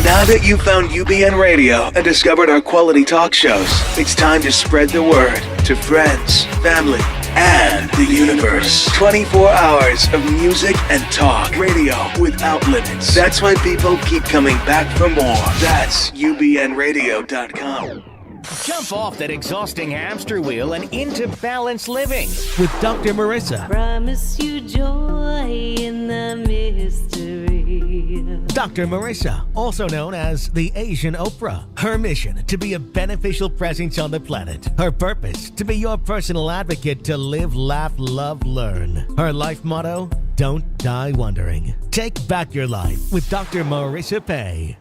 Now that you've found UBN Radio and discovered our quality talk shows, it's time to spread the word to friends, family, and the universe. 24 hours of music and talk. Radio without limits. That's why people keep coming back for more. That's UBNradio.com. Jump off that exhausting hamster wheel and into balanced living with Dr. Marissa. Promise you joy in the mystery. Dr. Marissa, also known as the Asian Oprah. Her mission, to be a beneficial presence on the planet. Her purpose, to be your personal advocate to live, laugh, love, learn. Her life motto, don't die wondering. Take back your life with Dr. Marissa Pay.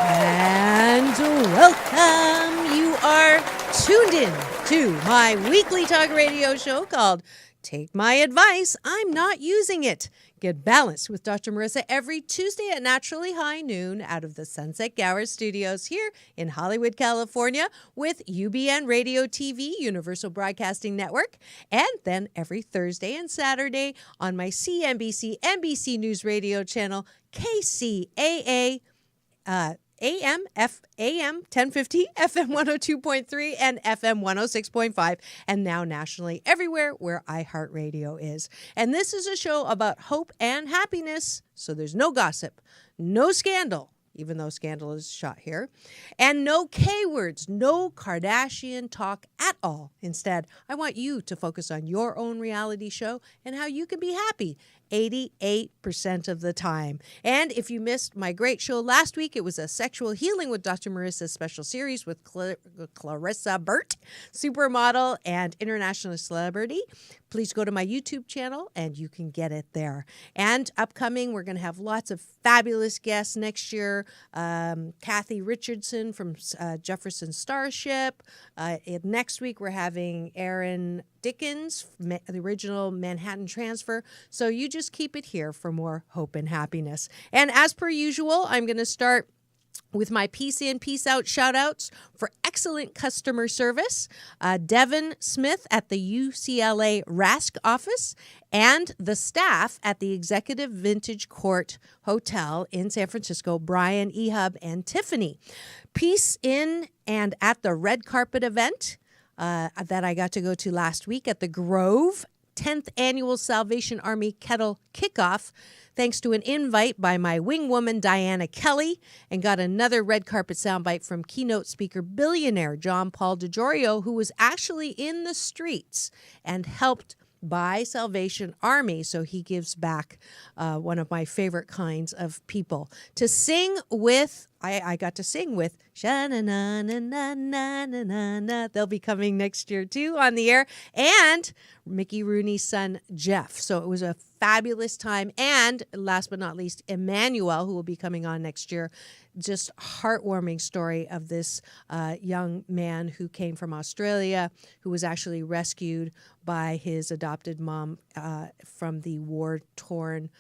And welcome. You are tuned in to my weekly talk radio show called Take My Advice, I'm Not Using It. Get balanced with Dr. Marissa every Tuesday at naturally high noon out of the Sunset Gower Studios here in Hollywood, California with UBN Radio TV, Universal Broadcasting Network, and then every Thursday and Saturday on my CNBC NBC News Radio channel, KCAA, AM 1050, FM 102.3, and FM 106.5, and now nationally everywhere where iHeartRadio is. And this is a show about hope and happiness, so there's no gossip, no scandal, even though scandal is shot here, and no K-words, no Kardashian talk at all. Instead, I want you to focus on your own reality show and how you can be happy 88% of the time. And if you missed my great show last week, it was a Sexual Healing with Dr. Marissa special series with Clarissa Burt, supermodel and international celebrity. Please go to my YouTube channel and you can get it there. And upcoming, we're going to have lots of fabulous guests next year. Kathy Richardson from Jefferson Starship. Next week, we're having Aaron Dickens, the original Manhattan Transfer. So you just keep it here for more hope and happiness. And as per usual, I'm going to start with my peace in, peace out shout outs for excellent customer service. Devin Smith at the UCLA RASC office and the staff at the Executive Vintage Court Hotel in San Francisco, Brian, Ehub, and Tiffany. Peace in and at the red carpet event that I got to go to last week at the Grove 10th Annual Salvation Army Kettle Kickoff, thanks to an invite by my wing woman, Diana Kelly, and got another red carpet soundbite from keynote speaker billionaire John Paul DeGiorio, who was actually in the streets and helped by Salvation Army. So he gives back, one of my favorite kinds of people. To sing with, I got to sing with Sha-na-na-na-na-na-na-na. They'll be coming next year too on the air. And Mickey Rooney's son, Jeff. So it was a fabulous time. And last but not least, Emmanuel, who will be coming on next year. Just heartwarming story of this young man who came from Australia, who was actually rescued by his adopted mom from the war-torn,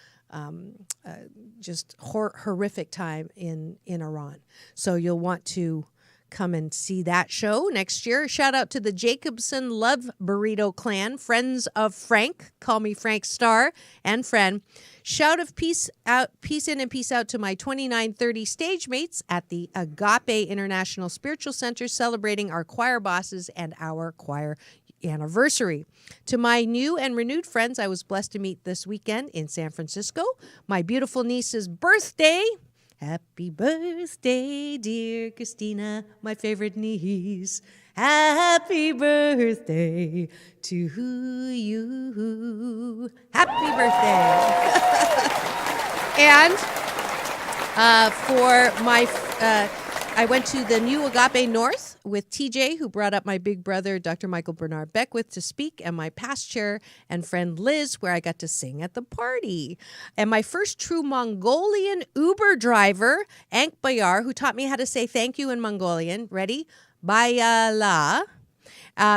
just horrific time in Iran. So you'll want to come and see that show next year. Shout out to the Jacobson Love Burrito Clan, friends of Frank, call me Frank Starr, and friend. Shout of peace out, peace in and peace out to my 2930 stage mates at the Agape International Spiritual Center, celebrating our choir bosses and our choir anniversary. To my new and renewed friends I was blessed to meet this weekend in San Francisco, my beautiful niece's birthday. Happy birthday, dear Christina, my favorite niece. Happy birthday to you. Happy birthday. And for my, I went to the new Agape North with TJ, who brought up my big brother, Dr. Michael Bernard Beckwith, to speak, and my past chair and friend Liz, where I got to sing at the party. And my first true Mongolian Uber driver, Ank Bayar, who taught me how to say thank you in Mongolian. Ready? Bayala.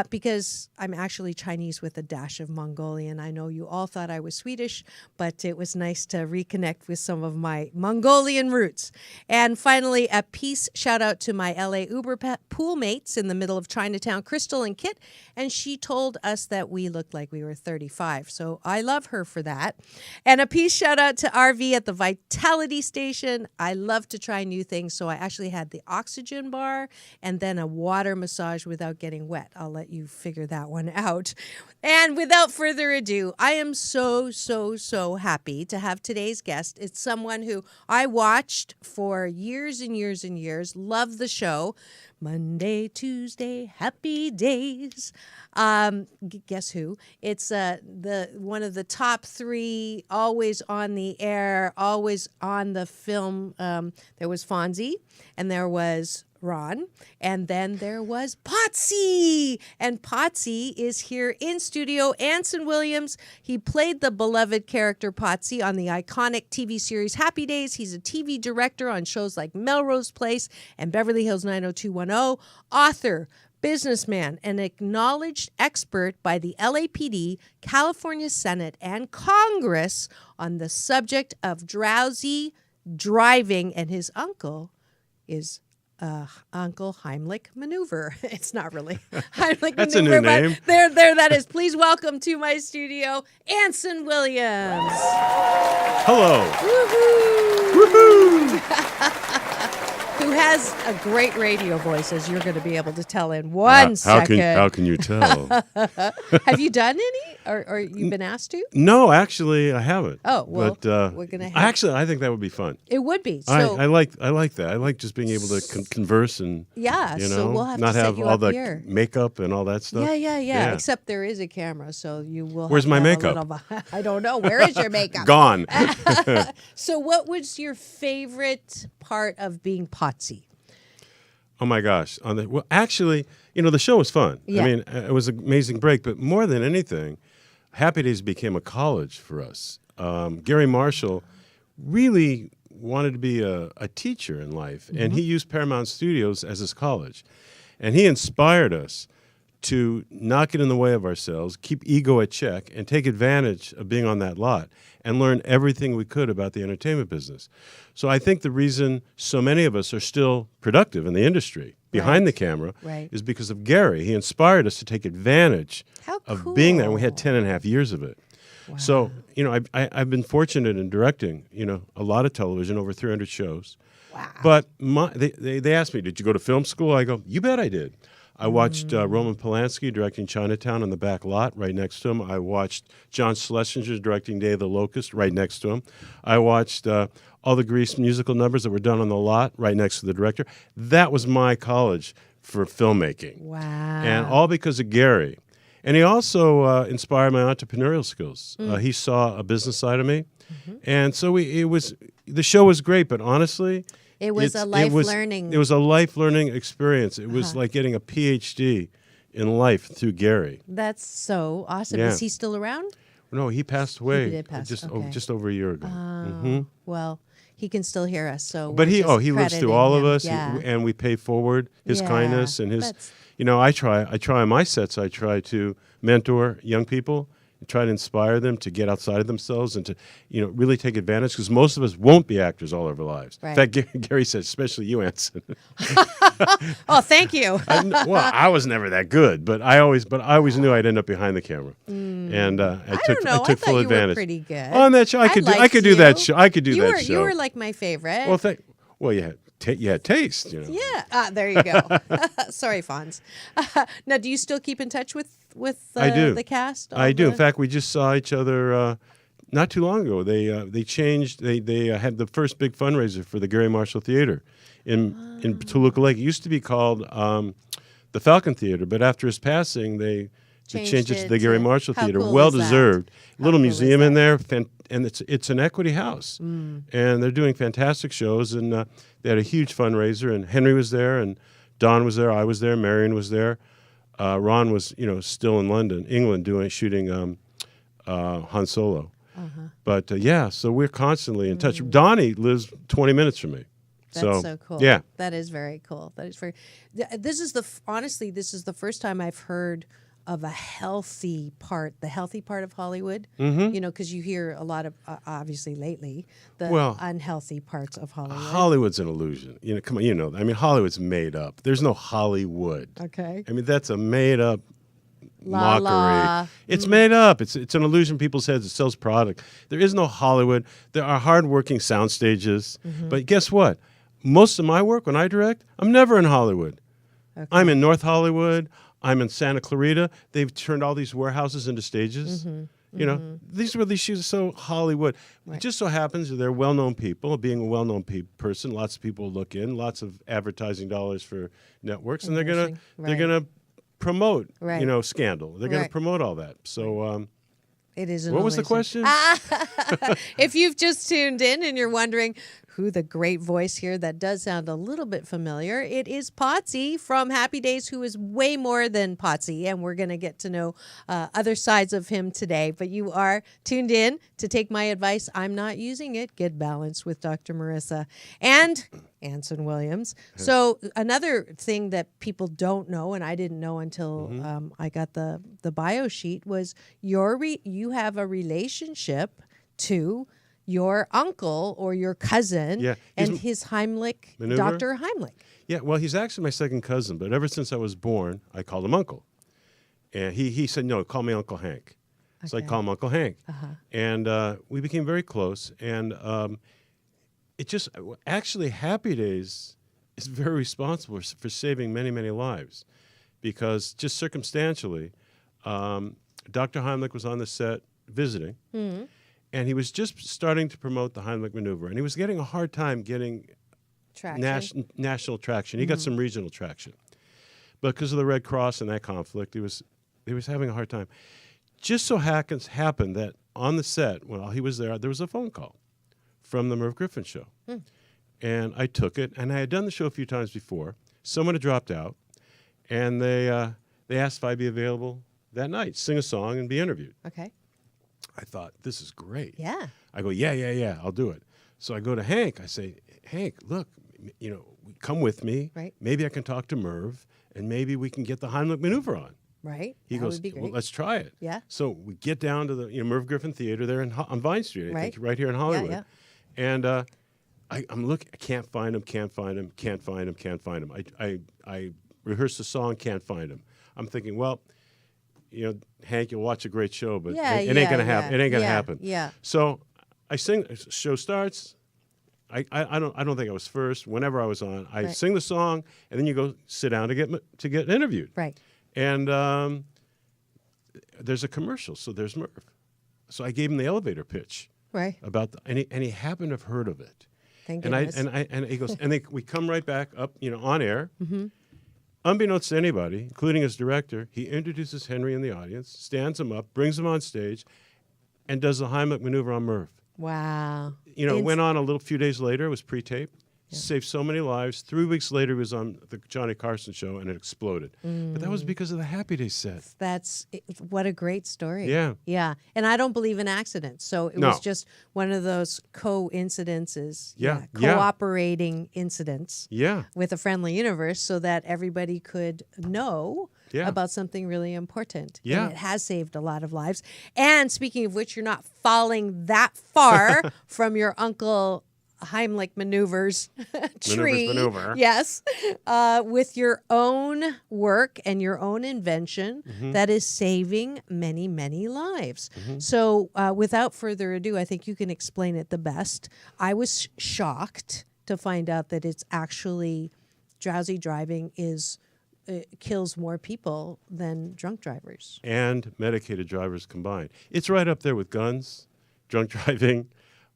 because I'm actually Chinese with a dash of Mongolian. I know you all thought I was Swedish, but it was nice to reconnect with some of my Mongolian roots. And finally, a peace shout out to my LA Uber pool mates in the middle of Chinatown, Crystal and Kit. And she told us that we looked like we were 35. So I love her for that. And a peace shout out to RV at the Vitality Station. I love to try new things. So I actually had the oxygen bar and then a water massage without getting wet. I'll let you figure that one out. And without further ado, I am so happy to have today's guest. It's someone who I watched for years and years and years, loved the show. Monday, Tuesday, happy days. Guess who? It's the one of the top 3, always on the air, always on the film. There was Fonzie, and there was Ron, and then there was Potsie. And Potsie is here in studio. Anson Williams, he played the beloved character Potsie on the iconic TV series Happy Days. He's a TV director on shows like Melrose Place and Beverly Hills 90210, author, businessman, an acknowledged expert by the LAPD, California Senate, and Congress on the subject of drowsy driving, and his uncle is Uncle Heimlich Maneuver. It's not really Heimlich That's Maneuver, a new name. but there that is. Please welcome to my studio, Anson Williams. Hello. Woohoo! Who has a great radio voice, as you're going to be able to tell in one second. How can you tell? Have you done any, or you've been asked to? No, actually, I haven't. Oh, well, but, we're going to have... Actually, I think that would be fun. It would be. So, I like that. I like just being able to converse and, yeah, you know, so we'll have not to set have you all up the here. makeup and all that stuff. Yeah. Except there is a camera, so you will Where's have my to have makeup? a little... I don't know. Where is your makeup? Gone. So what was your favorite part of being Potsie? Oh my gosh! Well, actually, you know, the show was fun. Yeah. I mean, it was an amazing break. But more than anything, Happy Days became a college for us. Gary Marshall really wanted to be a teacher in life, and he used Paramount Studios as his college, and he inspired us to not get in the way of ourselves, keep ego at check, and take advantage of being on that lot and learn everything we could about the entertainment business. So I think the reason so many of us are still productive in the industry behind the camera is because of Gary. He inspired us to take advantage of being there, and we had 10 and a half years of it. Wow. So, you know, I've been fortunate in directing, you know, a lot of television, over 300 shows. Wow. But they asked me, did you go to film school? I go, you bet I did. I watched Roman Polanski directing Chinatown on the back lot right next to him. I watched John Schlesinger directing Day of the Locust right next to him. I watched all the Grease musical numbers that were done on the lot right next to the director. That was my college for filmmaking. Wow. And all because of Gary. And he also inspired my entrepreneurial skills. He saw a business side of me. And so the show was great, but honestly... It was a life learning. It was a life learning experience. It was like getting a PhD in life through Gary. That's so awesome. Yeah. Is he still around? No, he passed away. He did pass. Just over a year ago. Well, he can still hear us. So, but he lives through all of us, yeah. and we pay forward his kindness and his. That's... You know, I try on my sets. I try to mentor young people. Try to inspire them to get outside of themselves and to, you know, really take advantage, because most of us won't be actors all of our lives. Right. In fact, Gary said, especially you, Anson. Oh, thank you. I was never that good, but I always knew I'd end up behind the camera, and I took full advantage. You were pretty good on that show. I could do that show. I could do that show. You were like my favorite. Well, you had taste, you know. Yeah. There you go. Sorry, Fonz. Now, do you still keep in touch with I do. The cast? I do. In fact, we just saw each other not too long ago. They changed. They had the first big fundraiser for the Gary Marshall Theater in Toluca Lake. It used to be called the Falcon Theater, but after his passing, they changed it to the Gary Marshall Theater. Cool, well deserved. Little museum in there, and it's an equity house, and they're doing fantastic shows. And they had a huge fundraiser, and Henry was there, and Don was there, I was there, Marion was there. Ron was, you know, still in England, shooting Han Solo. But so we're constantly in touch. Donnie lives 20 minutes from me, That's so cool. Yeah. That is very cool. That is very. This is honestly, this is the first time I've heard of a healthy part, the healthy part of Hollywood. You know, because you hear a lot of, obviously lately, the unhealthy parts of Hollywood. Hollywood's an illusion. You know, come on, you know. I mean, Hollywood's made up. There's no Hollywood. Okay. I mean, that's a made up La mockery. la. It's made up. It's an illusion in people's heads. It sells product. There is no Hollywood. There are hardworking sound stages. But guess what? Most of my work, when I direct, I'm never in Hollywood. Okay. I'm in North Hollywood. I'm in Santa Clarita. They've turned all these warehouses into stages. You know, these shoots are so Hollywood. It just so happens that they're well-known people. Being a well-known person, lots of people look in, lots of advertising dollars for networks, and they're gonna promote, you know, Scandal. They're gonna promote all that. So. It is. What was the question? If you've just tuned in and you're wondering who the great voice here that does sound a little bit familiar, it is Potsie from Happy Days, who is way more than Potsie, and we're going to get to know other sides of him today. But you are tuned in to Take My Advice. I'm not using it. Get balanced with Dr. Marissa and Anson Williams. So another thing that people don't know, and I didn't know until I got the bio sheet, was you have a relationship to your uncle or your cousin and his Heimlich, maneuver? Dr. Heimlich. Yeah, well, he's actually my second cousin, but ever since I was born, I called him Uncle. And he said, no, call me Uncle Hank. So I call him Uncle Hank. And we became very close. And it just, actually, Happy Days is very responsible for saving many, many lives. Because just circumstantially, Dr. Heimlich was on the set visiting. And he was just starting to promote the Heimlich maneuver. And he was getting a hard time getting national traction. He got some regional traction. But because of the Red Cross and that conflict, he was having a hard time. Just so happened that on the set, while he was there was a phone call from the Merv Griffin show. And I took it, and I had done the show a few times before. Someone had dropped out, and they asked if I'd be available that night, sing a song, and be interviewed. Okay. I thought, this is great. Yeah. I go, yeah, I'll do it. So I go to Hank. I say, Hank, look, you know, come with me. Right. Maybe I can talk to Merv, and maybe we can get the Heimlich maneuver on. Right. He goes, would be great. well, let's try it. Yeah. So we get down to the Merv Griffin Theater there on Vine Street, I think, right here in Hollywood. Yeah. And I'm looking, I can't find him. I rehearsed the song, can't find him. I'm thinking, well, you know, Hank, you'll watch a great show, but it ain't gonna happen. It ain't gonna happen. Yeah. So I sing. Show starts. I don't think I was first. Whenever I was on, I sing the song, and then you go sit down to get interviewed. Right. And there's a commercial, so there's Merv. So I gave him the elevator pitch. Right. About and he happened to have heard of it. Thank goodness. And he goes, we come right back up, you know, on air. Unbeknownst to anybody, including his director, he introduces Henry in the audience, stands him up, brings him on stage, and does the Heimlich maneuver on Merv. Wow. You know, it went on a few days later. It was pre-taped. Saved so many lives. 3 weeks later, he was on the Johnny Carson show, and it exploded. But that was because of the Happy Days set. What a great story. Yeah. Yeah. And I don't believe in accidents. So it was just one of those coincidences. Yeah. Cooperating incidents. Yeah. With a friendly universe so that everybody could know about something really important. Yeah. And it has saved a lot of lives. And speaking of which, you're not falling that far from your Uncle Heimlich maneuvers tree. Maneuver. Yes. With your own work and your own invention that is saving many, many lives. So without further ado, I think you can explain it the best. I was shocked to find out that it's actually drowsy driving kills more people than drunk drivers. And medicated drivers combined. It's right up there with guns, drunk driving,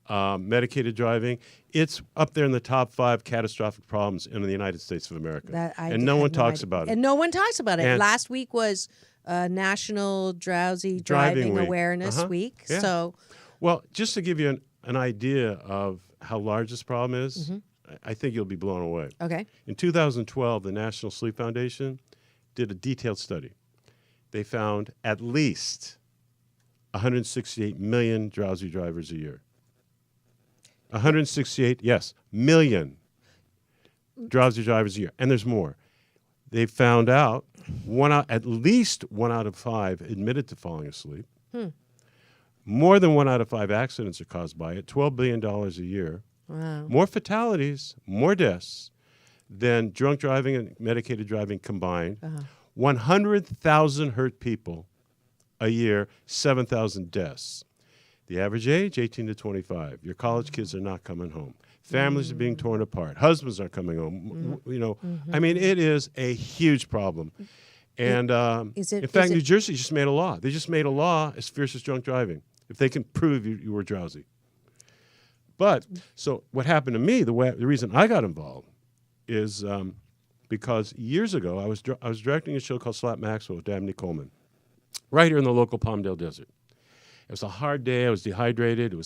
medicated driving. It's up there in the top 5 catastrophic problems in the United States of America. And no one talks about it. And no one talks about it. And last week was National Drowsy Driving Awareness Week. Yeah. So, well, just to give you an idea of how large this problem is, I think you'll be blown away. okay. In 2012, the National Sleep Foundation did a detailed study. They found at least 168 million drowsy drivers a year. 168, yes, million. drowsy drivers a year, and there's more. They found out at least 1 out of 5 admitted to falling asleep. More than 1 out of 5 accidents are caused by it. $12 billion a year. Wow. More fatalities, more deaths than drunk driving and medicated driving combined. 100,000 hurt people a year, 7,000 deaths. The average age, 18 to 25. Your college kids are not coming home. Families are being torn apart. Husbands aren't coming home. You know, I mean, it is a huge problem. And in fact, New Jersey just made a law. They just made a law as fierce as drunk driving, if they can prove you were drowsy. But, so what happened to me, the reason I got involved is because years ago, I was directing a show called Slap Maxwell with Dabney Coleman, right here in the local Palmdale Desert. It was a hard day. I was dehydrated. It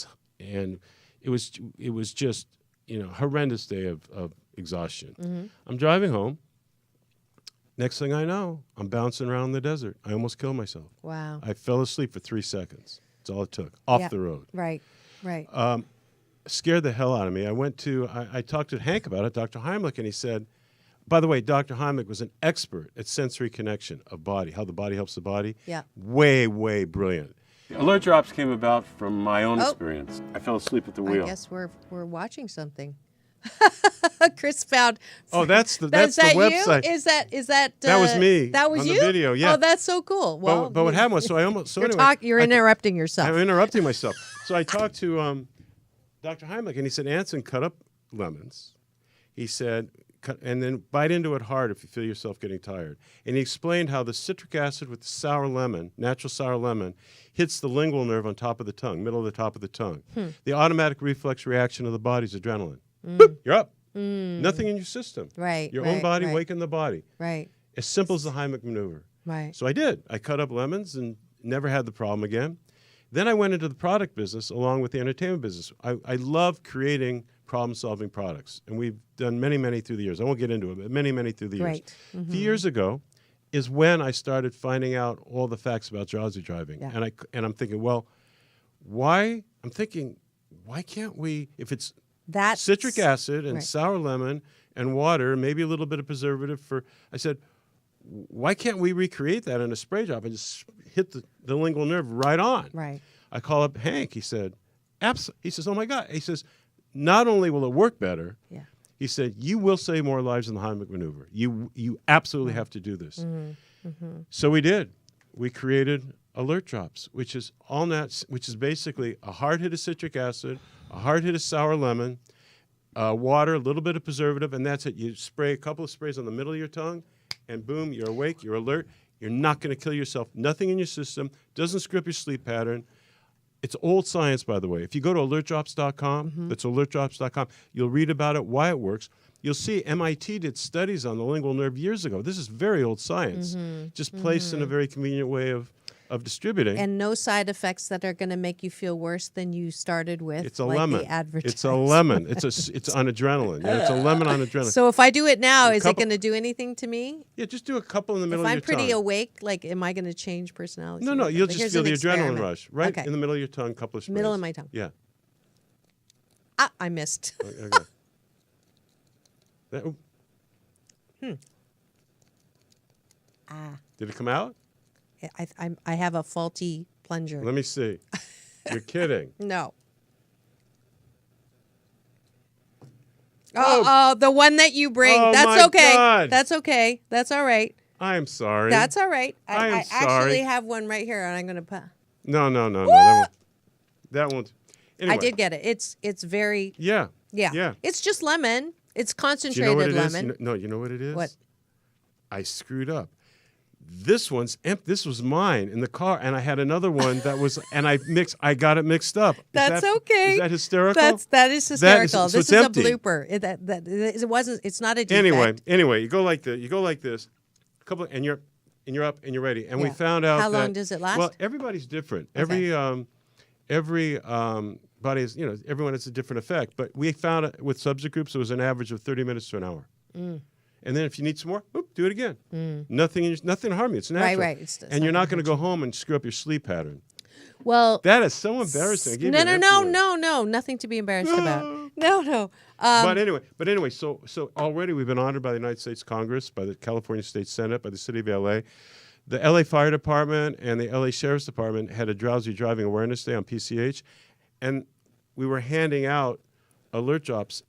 was just, you know, horrendous day of exhaustion. I'm driving home. Next thing I know, I'm bouncing around the desert. I almost killed myself. Wow. I fell asleep for 3 seconds. That's all it took. Off the road. Right. Scared the hell out of me. I talked to Hank about it, Dr. Heimlich, and he said, by the way, Dr. Heimlich was an expert at sensory connection of body, how the body helps the body. Yeah. Way, way brilliant. Alert drops came about from my own experience. I fell asleep at the wheel. I guess we're watching something. Chris found. Oh, that's the website. You? Is that? That was me. That was on you. The video, yeah. Oh, that's so cool. Well, but what happened was, you're interrupting yourself. I'm interrupting myself. So I talked to Dr. Heimlich, and he said, Anson, cut up lemons. He said, and then bite into it hard if you feel yourself getting tired. And he explained how the citric acid with the sour lemon, natural sour lemon, hits the lingual nerve on top of the tongue, middle of the top of the tongue. The automatic reflex reaction of the body is adrenaline. Boop, you're up. Nothing in your system. Right. Your own body, waking the body. Right. As simple as the Heimlich maneuver. Right. So I did. I cut up lemons and never had the problem again. Then I went into the product business along with the entertainment business. I love creating problem-solving products, and we've done many, many through the years. I won't get into it, but many, many through the years. A few years ago is when I started finding out all the facts about drowsy driving. Yeah. And I'm thinking, well, why can't we, if it's citric acid and sour lemon and water, maybe a little bit of preservative I said, why can't we recreate that in a spray job and just hit the lingual nerve right on? Right. I call up Hank. He said, he says, oh my God. He says, not only will it work better, he said, you will save more lives in the Heimlich maneuver. You absolutely have to do this. So we did. We created Alert Drops, which is which is basically a hard hit of citric acid, a hard hit of sour lemon, water, a little bit of preservative, and that's it. You spray a couple of sprays on the middle of your tongue, and boom, you're awake, you're alert. You're not going to kill yourself. Nothing in your system. Doesn't screw up your sleep pattern. It's old science, by the way. If you go to alertdrops.com, that's alertdrops.com, you'll read about it, why it works. You'll see MIT did studies on the lingual nerve years ago. This is very old science, just placed in a very convenient way of distributing. And no side effects that are going to make you feel worse than you started with. It's a like lemon. The advertisement. It's a lemon. It's on adrenaline. Yeah, it's a lemon on adrenaline. So if I do it now, is it going to do anything to me? Yeah, just do a couple in the middle if of your tongue. I'm pretty awake, like, am I going to change personality? No, you'll just feel the experiment. adrenaline rush right in the middle of your tongue, couple of sprays. Middle of my tongue. Yeah. Ah, I missed. Okay. Ah. Did it come out? I have a faulty plunger. Let me see. You're kidding. No. Oh, the one that you bring. Oh, That's my okay. God. That's okay. That's all right. I'm sorry. That's all right. I'm I sorry. actually have one right here, and I'm going to put. No. That won't. Anyway. I did get it. It's very. Yeah. Yeah. It's just lemon. It's concentrated you know what it lemon. is? You know what it is? What? I screwed up. This one's empty. This was mine in the car, and I had another one that was, and I got it mixed up. That's okay. Is that hysterical? That is hysterical. So this is empty. a blooper. It wasn't. It's not a defect. Anyway, you go like this. A couple, and you're up and you're ready. And we found out how long does it last? Well, everybody's different. Okay. Every body is, everyone has a different effect. But we found it with subject groups, it was an average of 30 minutes to an hour. And then if you need some more, do it again. Nothing to harm you. It's natural. Right. And you're not going to go home and screw up your sleep pattern. Well, that is so embarrassing. No. Nothing to be embarrassed about. No. But anyway, so already we've been honored by the United States Congress, by the California State Senate, by the City of LA. The LA Fire Department and the LA Sheriff's Department had a Drowsy Driving Awareness Day on PCH, and we were handing out alert drops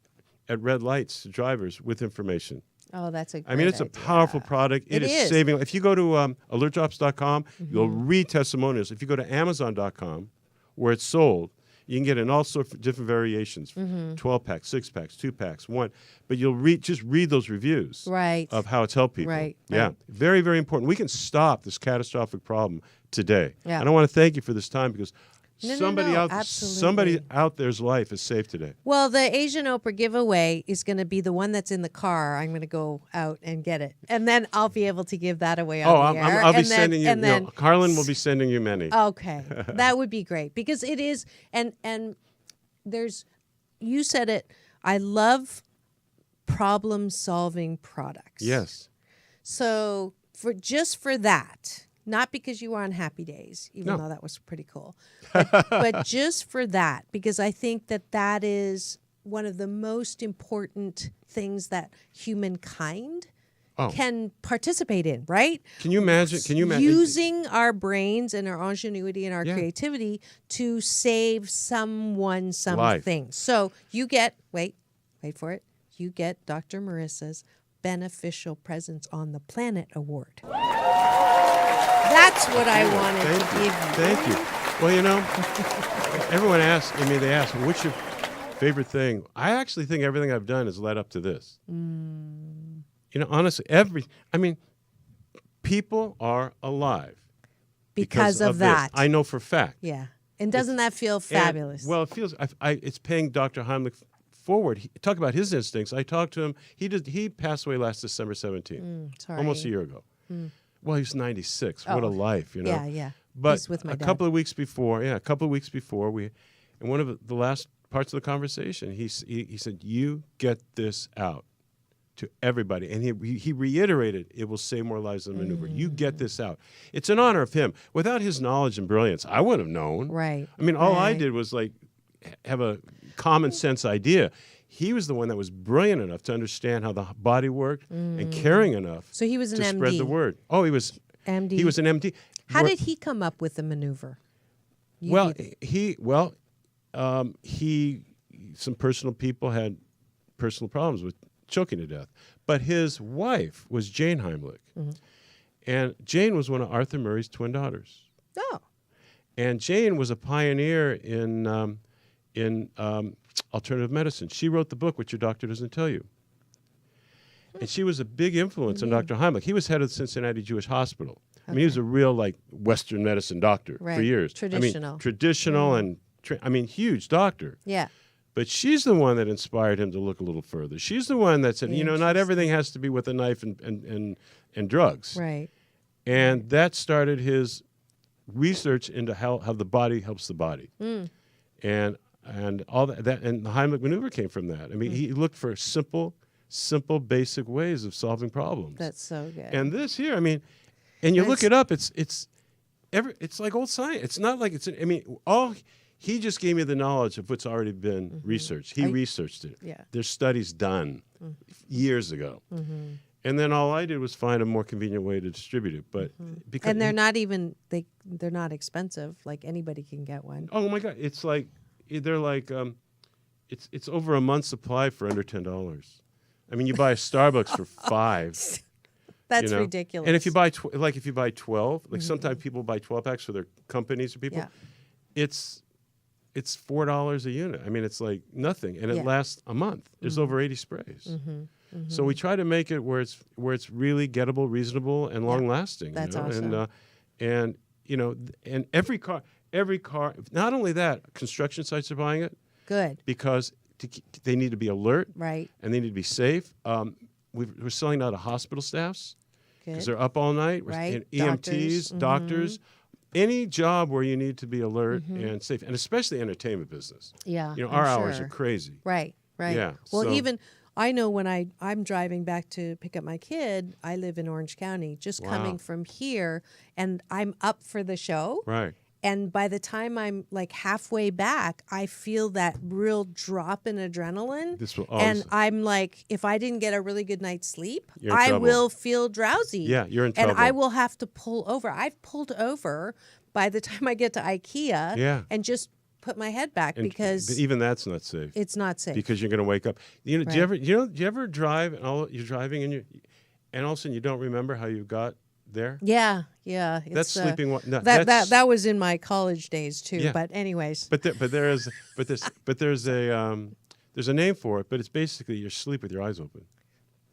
at red lights to drivers with information. Oh, that's a great I mean, it's a powerful product. It is saving. If you go to alertdrops.com, you'll read testimonials. If you go to amazon.com, where it's sold, you can get in all sorts of different variations, 12-packs, 6-packs, 2-packs, 1. But you'll just read those reviews of how it's helped people. Right. Yeah. Very, very important. We can stop this catastrophic problem today. Yeah. And I want to thank you for this time because somebody absolutely. out there's life is safe today. Well, the Asian Oprah giveaway is going to be the one that's in the car. I'm going to go out and get it, and then I'll be able to give that away on the air. I'll be sending you. No, Carlin will be sending you many. Okay, that would be great because it is, and there's, you said it. I love problem-solving products. Yes. So for that. Not because you were on Happy Days, even though that was pretty cool, but just for that, because I think that is one of the most important things that humankind can participate in, right? Can you imagine? Using our brains and our ingenuity and our creativity to save someone something. So you get, wait for it, you get Dr. Marissa's Beneficial Presence on the Planet Award. That's what I wanted to give you. Thank you. Well, everyone asks, they ask, what's your favorite thing? I actually think everything I've done has led up to this. Honestly, people are alive. Because of that. This. I know for a fact. Yeah. And doesn't that feel fabulous? Well, it feels, it's paying Dr. Heimlich forward. Talk about his instincts. I talked to him. He passed away last December 17th. Sorry. Almost a year ago. Well, he was 96. What a life, Yeah. But He's with my dad. couple of weeks before, in one of the last parts of the conversation, he said, "You get this out to everybody," and he reiterated, "It will save more lives than maneuver. You get this out." It's in honor of him. Without his knowledge and brilliance, I wouldn't have known. Right. All I did was have a common sense idea. He was the one that was brilliant enough to understand how the body worked and caring enough So he was an to MD. spread the word. Oh, he was MD. He was an MD. How did he come up with the maneuver? Some personal people had personal problems with choking to death. But his wife was Jane Heimlich. And Jane was one of Arthur Murray's twin daughters. Oh. And Jane was a pioneer in alternative medicine. She wrote the book, What Your Doctor Doesn't Tell You. And she was a big influence on Dr. Heimlich. He was head of the Cincinnati Jewish Hospital. He was a real Western medicine doctor for years. Traditional. And huge doctor. Yeah. But she's the one that inspired him to look a little further. She's the one that said, not everything has to be with a knife and drugs. Right. And that started his research into how the body helps the body. And all that and the Heimlich maneuver came from that. He looked for simple, basic ways of solving problems. That's so good. And this here, and you look it up, it's like old science. It's not like he just gave me the knowledge of what's already been researched. He researched it. Yeah. There's studies done years ago. And then all I did was find a more convenient way to distribute it. But because they're not even they're not expensive. Like anybody can get one. Oh my God! It's like it's over a month's supply for under $10. You buy a Starbucks for $5. That's ridiculous. And if you buy 12, sometimes people buy 12 packs for their companies or people, it's $4 a unit. It's like nothing, and it lasts a month. There's over 80 sprays. So we try to make it where it's really gettable, reasonable, and long lasting. That's awesome. And every car. Not only that, construction sites are buying it. Good. Because they need to be alert. Right. And they need to be safe. We're selling out to hospital staffs because they're up all night. Right. And EMTs, doctors, any job where you need to be alert and safe, and especially entertainment business. Yeah. Our hours are crazy. Right. Yeah. Well, even I know when I'm driving back to pick up my kid, I live in Orange County, just coming from here, and I'm up for the show. Right. And by the time I'm like halfway back, I feel that real drop in adrenaline. And I'm like, if I didn't get a really good night's sleep, I will feel drowsy. Yeah, you're in trouble. And I will have to pull over. I've pulled over by the time I get to IKEA and just put my head back because but even that's not safe. It's not safe because you're going to wake up. Do you ever drive and you're driving and all of a sudden you don't remember how you got there? Yeah. That's sleeping. No, that was in my college days too. Yeah. But anyways. There's a name for it. But it's basically you're asleep with your eyes open.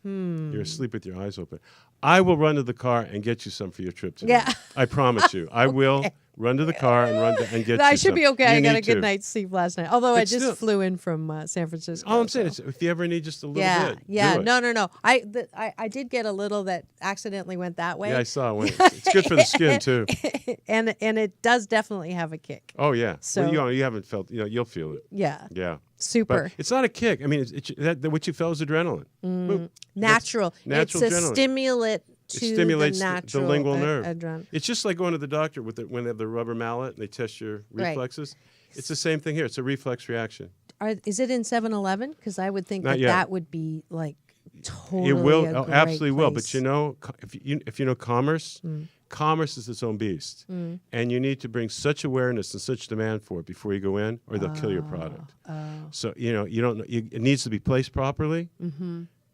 You're asleep with your eyes open. I will run to the car and get you some for your trip today. Yeah. I promise you. I will run to the car and get you some. I should be okay. I got a good night's sleep last night. Although I just flew in from San Francisco. All I'm saying is if you ever need just a little bit. Yeah. Do it. No. I did get a little that accidentally went that way. Yeah, I saw it. It's good for the skin too. and it does definitely have a kick. Oh yeah. So you haven't felt. You'll feel it. Yeah. Yeah. Super. But it's not a kick. I mean, what you felt is adrenaline. Natural. It's a adrenaline. stimulant to It stimulates the natural the lingual nerve. adrenaline. It's just like going to the doctor when they have the rubber mallet and they test your reflexes. It's the same thing here. It's a reflex reaction. Is it in 7-Eleven? Because I would think that would be like totally. It will. A great Absolutely will. place. But if you know commerce. Commerce is its own beast, and you need to bring such awareness and such demand for it before you go in, or they'll kill your product. So you don't know. It needs to be placed properly,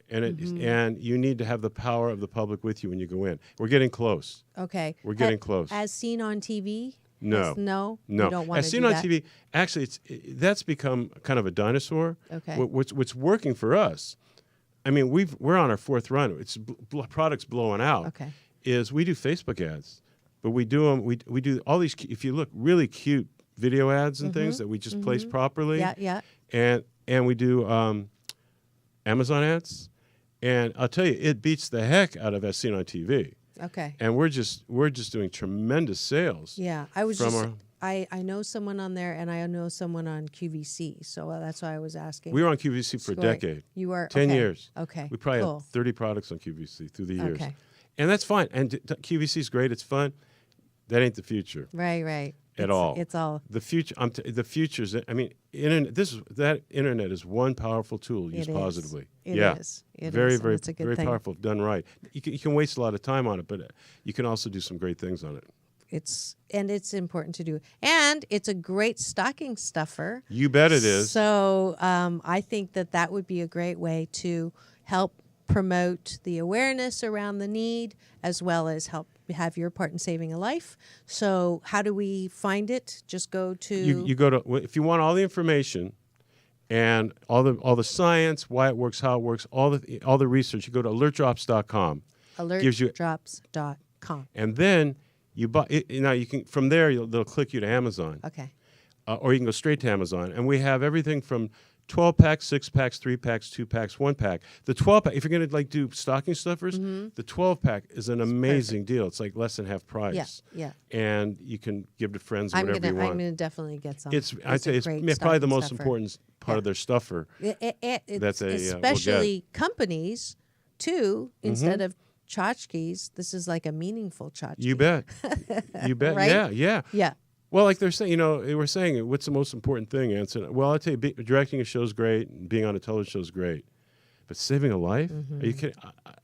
and you need to have the power of the public with you when you go in. We're getting close. Okay, we're getting close. As seen on TV. No. You don't want as seen on TV. Actually, that's become kind of a dinosaur. Okay, what's working for us? I mean, we're on our fourth run. It's products blowing out. Okay. Is we do Facebook ads, but we do them. We do all these. If you look, really cute video ads and things that we just place properly. Yeah. And we do Amazon ads, and I'll tell you, it beats the heck out of as seen on TV. Okay. And we're just doing tremendous sales. Yeah, I know someone on there, and I know someone on QVC, so that's why I was asking. We were on QVC for a decade. You were 10 years. Okay. We probably had 30 products on QVC through the years. Okay. And that's fine. And QVC is great. It's fun. That ain't the future. Right. At all. It's all the future. The future's. I mean, that internet is one powerful tool used positively. It is. Very it's a good thing. powerful. Done right. You can waste a lot of time on it, but you can also do some great things on it. It's important to do, and it's a great stocking stuffer. You bet it is. So I think that would be a great way to help promote the awareness around the need, as well as help have your part in saving a life. So how do we find it? Just go to you go to, if you want all the information and all the science, why it works, how it works, all the research, you go to alertdrops.com. alertdrops.com. And then you buy it. Now you can, from there they'll click you to Amazon. Okay. Or you can go straight to Amazon, and we have everything from 12 packs, 6 packs, 3 packs, 2 packs, 1 pack. The 12 pack, if you're going to do stocking stuffers, the 12 pack is an amazing deal. It's like less than half price. Yeah. And you can give to friends whatever you want. I'm going to definitely get some. I'd say it's probably the most important part of their stuffer. Especially companies, too, instead of tchotchkes. This is like a meaningful tchotchke. You bet. Right? Yeah. Well, like they're saying, we're saying, what's the most important thing, Anson? Well, I tell you, directing a show is great, and being on a television show is great, but saving a life? Are you kidding?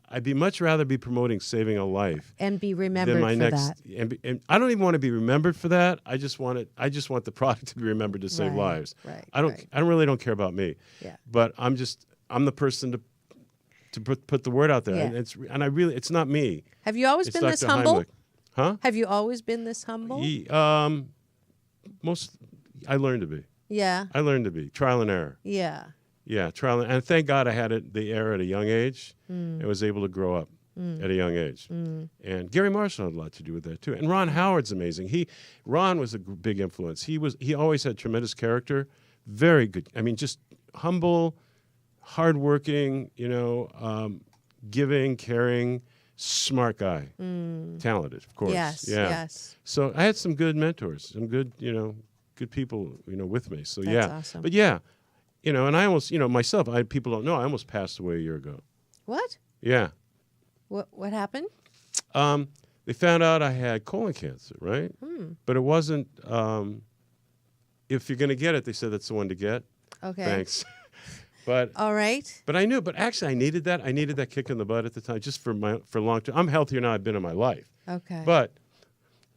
I'd much rather be promoting saving a life and be remembered for that. And I don't even want to be remembered for that. I just want the product to be remembered to save lives. Right. I really don't care about me. Yeah. But I'm the person to put the word out there, Yeah. and it's not me. Have you always It's been this Dr. humble? Heimlich. Huh? Have you always been this humble? I learned to be. Yeah. I learned to be. Trial and error. Yeah. Yeah, trial and thank God I had the error at a young age and was able to grow up at a young age. And Gary Marshall had a lot to do with that too. And Ron Howard's amazing. Ron was a big influence. He always had tremendous character, very good. I mean, just humble, hardworking, giving, caring, smart guy, talented, of course. Yes. So I had some good mentors, some good, good people, with me. So That's awesome. But yeah, and I almost, myself, people don't know, I almost passed away a year ago. What? Yeah. What happened? they found out I had colon cancer, right? But it wasn't, if you're going to get it, they said that's the one to get. Okay. Thanks. But All right. But I knew. But actually, I needed that. I needed that kick in the butt at the time, just for long term. I'm healthier now. I've been in my life. Okay. But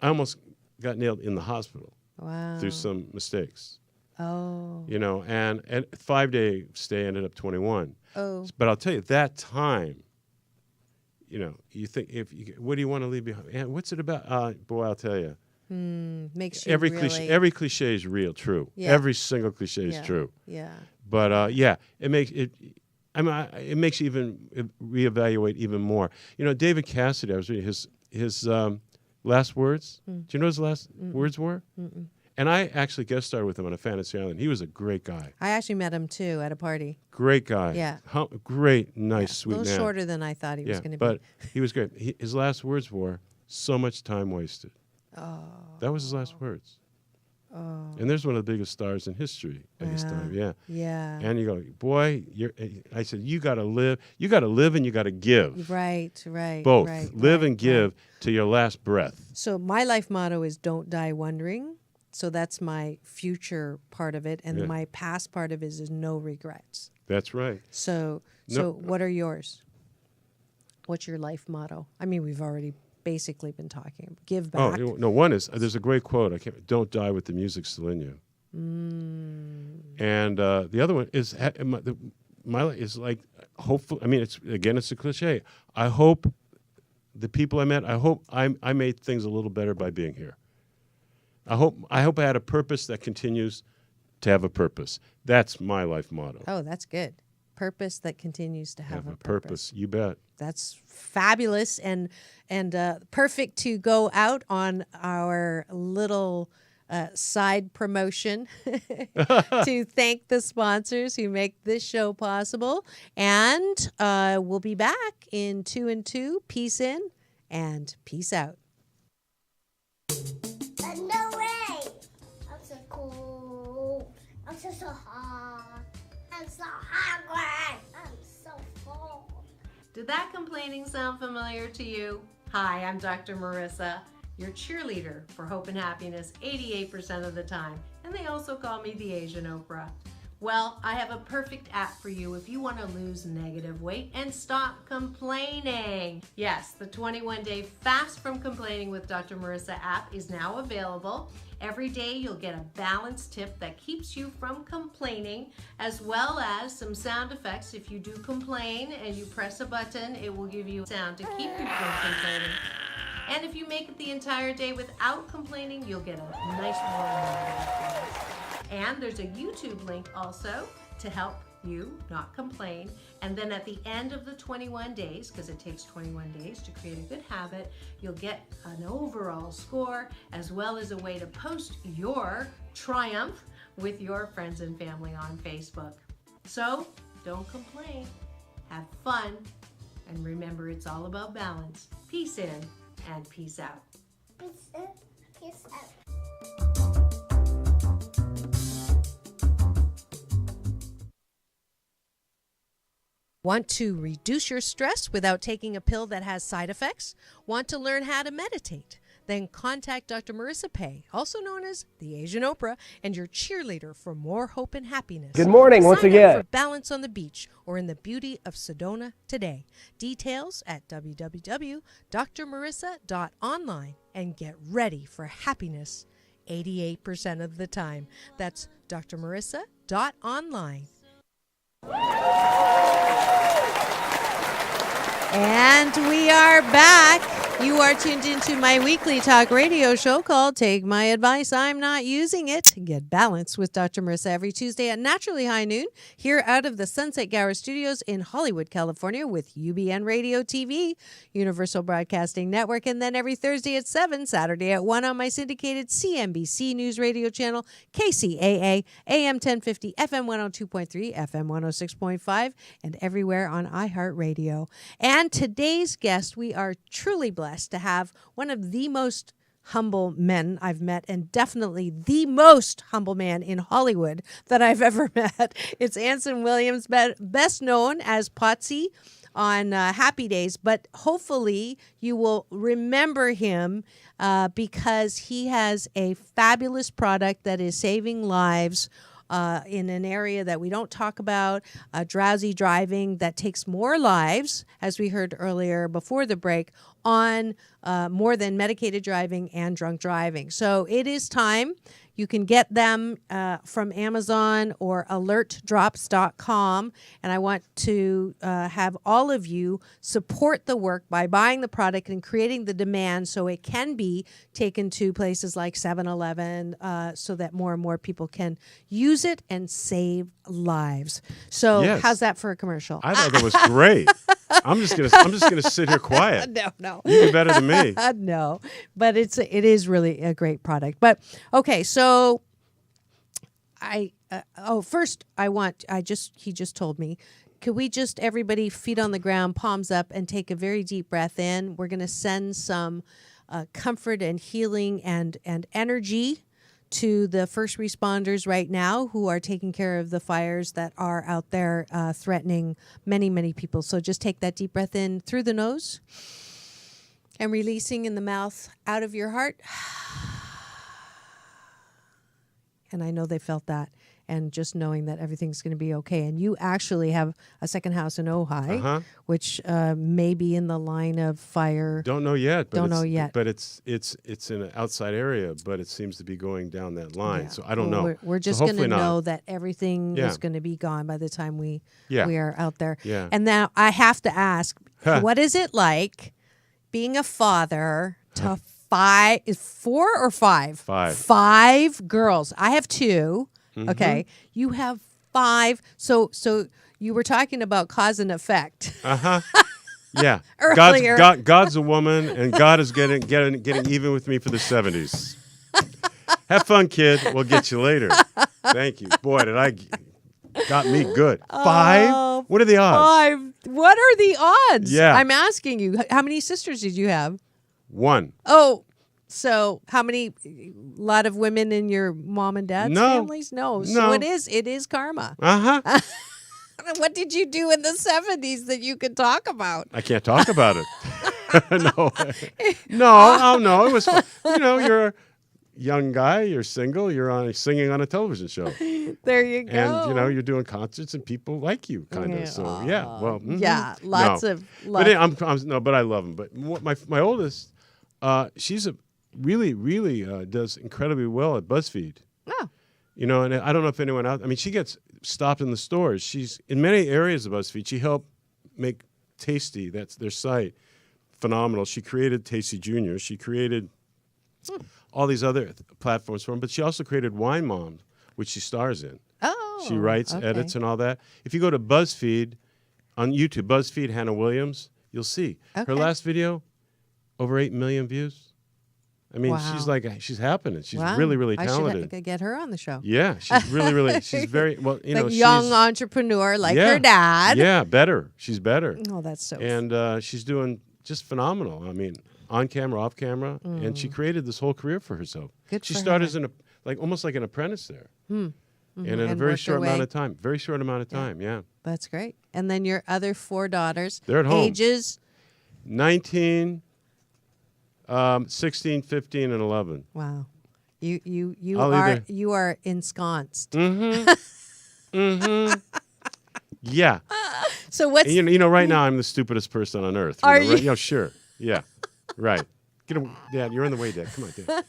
I almost got nailed in the hospital Wow. through some mistakes. Oh. You know, and 5-day stay ended up 21. Oh. But I'll tell you, that time, you know, you think what do you want to leave behind? And what's it about? Boy, I'll tell you. Makes you Every really... every cliche is real, true. Yeah. Every single cliche is true. Yeah. But it makes it. I mean, it makes you even reevaluate even more. You know, David Cassidy. I was reading his last words. Do you know his last words were? And I actually guest starred with him on A Fantasy Island. He was a great guy. I actually met him too at a party. Great guy. Yeah. Great, nice, sweet a man. little shorter than I thought he was going to be. But he was great. His last words were, "So much time wasted." Oh. That was his last words. Oh. And there's one of the biggest stars in history at his time. Yeah. Yeah. And you go, boy, I said, you got to live. You got to live and you got to give. Right. Both. Right, Live right, and give to your last breath. So my life motto is don't die wondering. So that's my future part of it. And my past part of it is no regrets. That's right. So what are yours? What's your life motto? I mean, we've already basically been talking. Give back. Oh, no, one is, there's a great quote. Don't die with the music still in you. And the other one is, my life is like, hopefully, I mean, it's a cliche. I hope the people I met, I hope I made things a little better by being here. I hope I had a purpose that continues to have a purpose. That's my life motto. Oh, that's good. Purpose that continues to have a purpose. You bet. That's fabulous and perfect to go out on our little side promotion to thank the sponsors who make this show possible. And we'll be back in 2 and 2. Peace in and peace out. No way! I'm so cold. I'm so hot. I'm so hungry. I'm so full. Did that complaining sound familiar to you? Hi, I'm Dr. Marissa, your cheerleader for Hope and Happiness 88% of the time. And they also call me the Asian Oprah. Well, I have a perfect app for you if you want to lose negative weight and stop complaining. Yes, the 21-day Fast from Complaining with Dr. Marissa app is now available. Every day you'll get a balanced tip that keeps you from complaining, as well as some sound effects. If you do complain and you press a button, it will give you sound to keep you from complaining. And if you make it the entire day without complaining, you'll get a nice warm. And there's a YouTube link also to help you not complain. And then at the end of the 21 days, because it takes 21 days to create a good habit, you'll get an overall score as well as a way to post your triumph with your friends and family on Facebook. So don't complain, have fun, and remember it's all about balance. Peace in and peace out. Peace in, peace out. Want to reduce your stress without taking a pill that has side effects? Want to learn how to meditate? Then contact Dr. Marissa Pei, also known as the Asian Oprah, and your cheerleader for more hope and happiness. Good morning once Sign again. up for Balance on the Beach or in the beauty of Sedona today. Details at www.drmarissa.online and get ready for happiness 88% of the time. That's drmarissa.online. And we are back. You are tuned into my weekly talk radio show called Take My Advice, I'm Not Using It. Get balanced with Dr. Marissa every Tuesday at naturally high noon here out of the Sunset Gower Studios in Hollywood, California with UBN Radio TV, Universal Broadcasting Network, and then every Thursday at 7, Saturday at 1 on my syndicated CNBC News Radio channel, KCAA, AM 1050, FM 102.3, FM 106.5, and everywhere on iHeartRadio. And today's guest, we are truly blessed to have one of the most humble men I've met, and definitely the most humble man in Hollywood that I've ever met. It's Anson Williams, best known as Potsie on Happy Days, but hopefully you will remember him because he has a fabulous product that is saving lives in an area that we don't talk about, drowsy driving that takes more lives, as we heard earlier before the break, on more than medicated driving and drunk driving. So it is time. You can get them from Amazon or alertdrops.com. And I want to have all of you support the work by buying the product and creating the demand so it can be taken to places like 7-Eleven so that more and more people can use it and save lives. So Yes. how's that for a commercial? I thought that was great. I'm just gonna sit here quiet. No. You do better than me. No, but it is really a great product. But okay, so he just told me, could we just everybody feet on the ground, palms up, and take a very deep breath in? We're going to send some comfort and healing and energy to the first responders right now who are taking care of the fires that are out there threatening many, many people. So just take that deep breath in through the nose and releasing in the mouth out of your heart. And I know they felt that. And just knowing that everything's going to be okay. And you actually have a second house in Ojai, which may be in the line of fire. Don't know yet. But Don't know yet. But it's in an outside area, but it seems to be going down that line. Yeah. So I don't Well, know. We're just So going to hopefully not. know that everything Yeah. is going to be gone by the time we Yeah. are out there. Yeah. And now I have to ask, what is it like being a father to four or five? Five girls. I have two. Mm-hmm. Okay. You have five. So you were talking about cause and effect. Yeah. Earlier. God's a woman, and God is getting even with me for the 70s. Have fun, kid. We'll get you later. Thank you. Boy, got me good. Five? What are the odds? Five. What are the odds? Yeah. I'm asking you. How many sisters did you have? One. Oh, so how many? Lot of women in your mom and dad's families? No. So it is karma. What did you do in the 70s that you could talk about? I can't talk about it. No. It was fun. You're a young guy. You're single. You're singing on a television show. There you go. And you're doing concerts, and people like you, kind of. So yeah. Well. Yeah. Lots of. But but I love them. But my oldest, she's really does incredibly well at BuzzFeed. Oh. And I don't know if anyone else. I mean, she gets stopped in the stores. She's in many areas of BuzzFeed. She helped make Tasty, that's their site, phenomenal. She created Tasty Junior. She created all these other platforms for them. But she also created Wine Mom, which she stars in. Oh. She writes, edits, and all that. If you go to BuzzFeed on YouTube, BuzzFeed Hannah Williams, you'll see her last video, over 8 million views. I mean, she's happening. She's really, really talented. I should get her on the show. Yeah, she's really, she's very, well, young entrepreneur like her dad. Yeah, better. She's better. Oh, that's so And she's doing just phenomenal. I mean, on camera, off camera. And she created this whole career for herself. Good she for started her. as almost like an apprentice there. And in a And very worked her short amount way. of time. Very short amount of time, yeah. That's great. And then your other four daughters. They're at home. Ages? 19, 16, 15, and 11. Wow. You I'll either- are ensconced. Yeah. So what's And right now I'm the stupidest person on earth. Are right? you? Sure. Yeah. Right. Get him, Dad. You're in the way, Dad. Come on, Dad.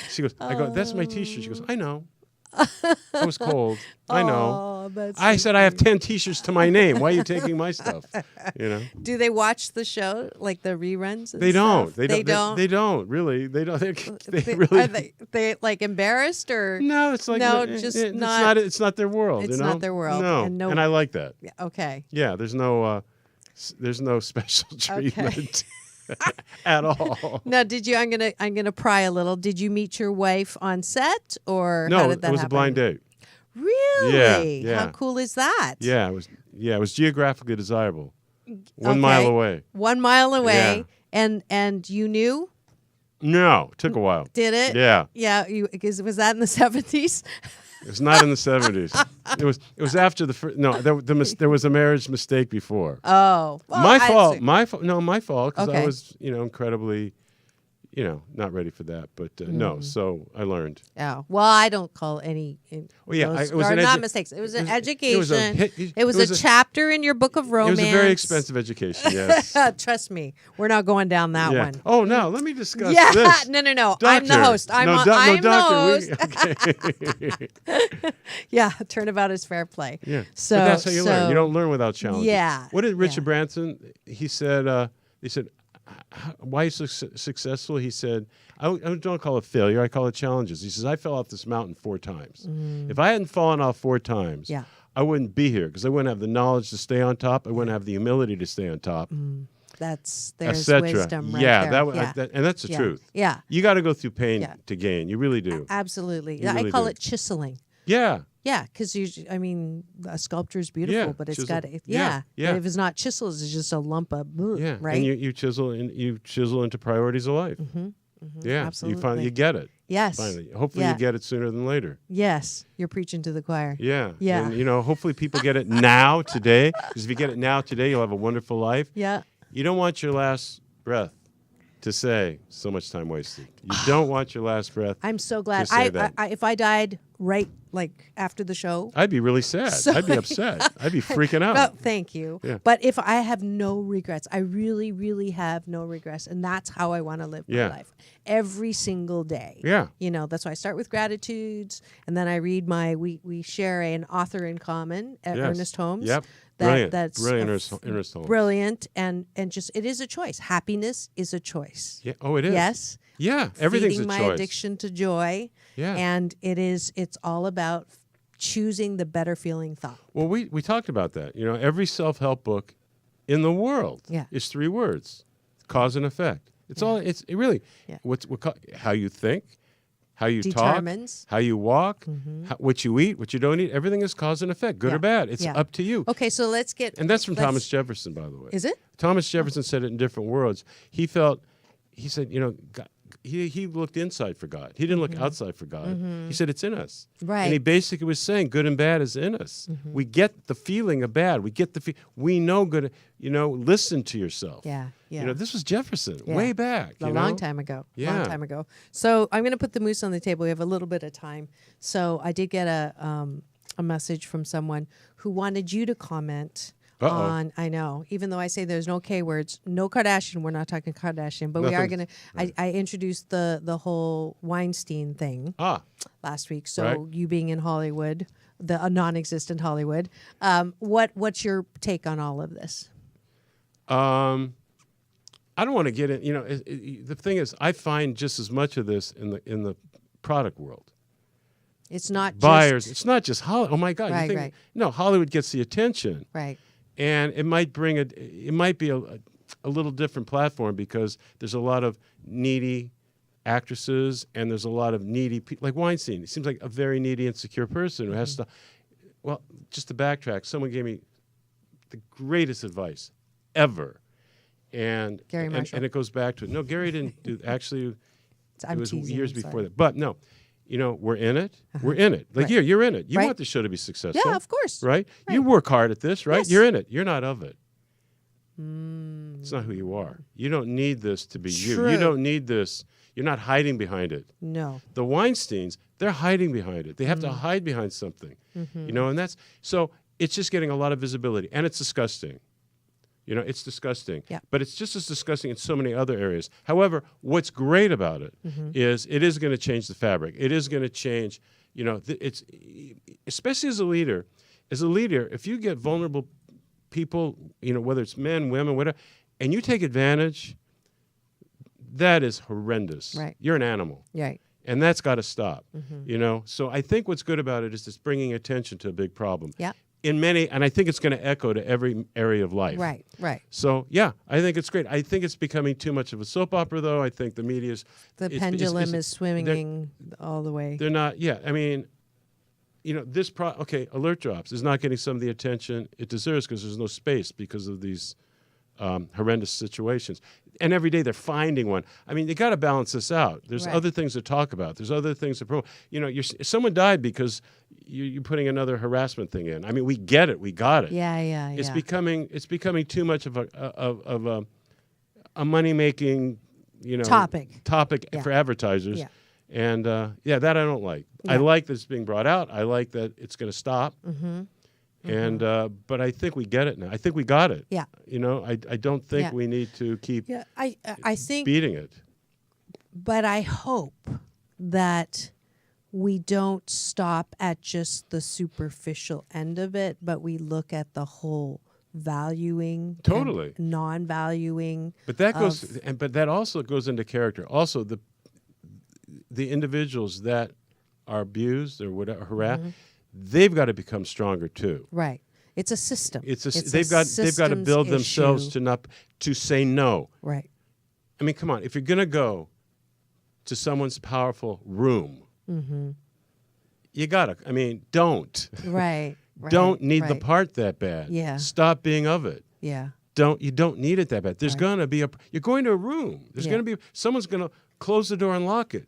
She goes. I go. That's my T-shirt. She goes. I know. It was cold. I know. Oh, that's I so said I have 10 T-shirts to my name. Why are you taking my stuff? Do they watch the show, like the reruns? And They don't. stuff? They don't. They don't really. They don't. They really. Are they like embarrassed or? No, it's like No, it's just not. It's not their world. It's not their world. No, And I like that. Okay. Yeah, there's no special treatment at all. Now, did you? I'm gonna pry a little. Did you meet your wife on set, or No, how did that it was happen? a blind date. Really? Yeah. How cool is that? Yeah, it was geographically desirable. 1 mile away. 1 mile away, and you knew? No, it took a while. Did it? Yeah. Yeah. Was that in the 70s? It was not in the 70s. It was after the first. No, there was a marriage mistake before. Oh, well, My I fault. see. My fault. No, my fault because I Okay. was, incredibly, not ready for that. But no, so I learned. Yeah. Well, I don't call any. Well, yeah, those it was are an not mistakes. It was an education. It was a chapter in your book of romance. It was a very expensive education. Yes. Trust me, we're not going down that Yeah. one. Oh, now let me discuss Yeah. this. No. Doctor. I'm the host. I'm no, I'm doctor. the host. Yeah. Turnabout is fair play. Yeah. So but that's how you learn. You don't learn without challenges. Yeah. What did Richard Yeah. Branson? He said. Why are you so successful? He said, I don't call it failure. I call it challenges. He says, I fell off this mountain 4 times. If I hadn't fallen off 4 times, Yeah. I wouldn't be here because I wouldn't have the knowledge to stay on top. I wouldn't have the humility to stay on top, there's etc. wisdom right Yeah, there. and that's the Yeah. truth. Yeah. You got to go through pain Yeah. to gain. You really do. Absolutely. You I really call do. it chiseling. Yeah. Yeah, because a sculpture is beautiful, Yeah, but it's chisel. got Yeah. But if it's not chiseled, it's just a lump of Yeah. right. And you chisel into priorities of life. Yeah. Absolutely. You get it. Yes. Finally. Hopefully Yeah. you get it sooner than later. Yes, you're preaching to the choir. Yeah. Yeah. And, hopefully people get it now, today. Because if you get it now, today, you'll have a wonderful life. Yeah. You don't want your last breath to say, so much time wasted. You don't want your last breath. I'm so glad. to say that. If I died right after the show. I'd be really sad. I'd be upset. I'd be freaking out. Well, thank you. Yeah. But if I have no regrets, I really, really have no regrets, and that's how I want to live my Yeah. life every single day. Yeah. That's why I start with gratitudes, and then I read we share an author in common, Yes. Ernest Holmes. Yep. Brilliant. Brilliant. Brilliant, Ernest Holmes. Brilliant, and just it is a choice. Happiness is a choice. Yeah. Oh, it is. Yes. Yeah. Everything's Feeding a my choice. addiction to joy. Yeah. And it's all about choosing the better feeling thought. Well, we talked about that. Every self-help book in the world Yeah. is 3 words: cause and effect. It's all. It really. Yeah. How you think, how you Determines. talk, how you walk, what you eat, what you don't eat. Everything is cause and effect, good Yeah. or bad. It's Yeah. up to you. Okay, so let's get. And that's from let's- Thomas Jefferson, by the way. Is it? Thomas Jefferson said it in different words. He said, God, he looked inside for God. He didn't look outside for God. He said it's in us. Right. And he basically was saying good and bad is in us. We get the feeling of bad. We get we know good. Listen to yourself. Yeah, yeah. This was Jefferson Yeah. way back. A long time ago. Yeah. Long time ago. So I'm going to put the moose on the table. We have a little bit of time. So I did get a message from someone who wanted you to comment Uh-oh. on. I know, even though I say there's no K words, no Kardashian. We're not talking Kardashian, but we are Nothing. going to. I introduced the whole Weinstein thing last week. So Right. you being in Hollywood, a non-existent Hollywood. What's your take on all of this? I don't want to get in. The thing is, I find just as much of this in the product world. It's not Buyers. Just, It's not just Hollywood. Oh my God! Right, you think, right. No, Hollywood gets the attention. right. And it might be a little different platform because there's a lot of needy actresses and there's a lot of needy people, like Weinstein. He seems like a very needy, insecure person who has to. Well, just to backtrack, someone gave me the greatest advice ever, and Gary Marshall. and it goes back to it. No, Gary didn't do. Actually, I'm it was teasing, years I'm before sorry. that. But no, we're in it. We're in it. Like Right. you're in it. You Right. want the show to be successful. Yeah, of course. Right? You work hard at this, right? Yes. You're in it. You're not of it. It's not who you are. You don't need this to be you. True. You don't need this. You're not hiding behind it. No. The Weinsteins, they're hiding behind it. They have to hide behind something. And that's so it's just getting a lot of visibility, and it's disgusting. It's disgusting. Yeah. But it's just as disgusting in so many other areas. However, what's great about it is it is going to change the fabric. It is going to change, it's especially as a leader. As a leader, if you get vulnerable people, whether it's men, women, whatever, and you take advantage, that is horrendous. Right. You're an animal. Right. And that's got to stop. So I think what's good about it is it's bringing attention to a big problem. Yeah. And I think it's going to echo to every area of life. Right. Right. So, yeah, I think it's great. I think it's becoming too much of a soap opera, though. I think the media's... The it's- pendulum it's- is swinging all the way. They're not... Yeah, I mean, Alert Drops is not getting some of the attention it deserves because there's no space because of these horrendous situations. And every day they're finding one. I mean, you got to balance this out. There's Right. other things to talk about. There's other things to promote. You know, someone died because you're putting another harassment thing in. I mean, we get it. We got it. Yeah. It's becoming too much of a money making, topic Yeah. for advertisers. Yeah. And that I don't like. I Yeah. like that it's being brought out. I like that it's going to stop. Mm-hmm. And but I think we get it now. I think we got it. Yeah. I don't think Yeah. we need to keep Yeah, I think, beating it. but I hope that we don't stop at just the superficial end of it, but we look at the whole valuing, Totally. and non-valuing. But that but that also goes into character. Also, the individuals that are abused or whatever harassed, they've got to become stronger too. Right. It's a system. They've got to build themselves to say no. Right. I mean, come on. If you're going to go to someone's powerful room, you got to. I mean, don't. Right. Don't need the right. part that bad. Yeah. Stop being of it. Yeah. You don't need it that bad. There's Right. going to be you're going to a room. There's Yeah. going to be someone's going to close the door and lock it.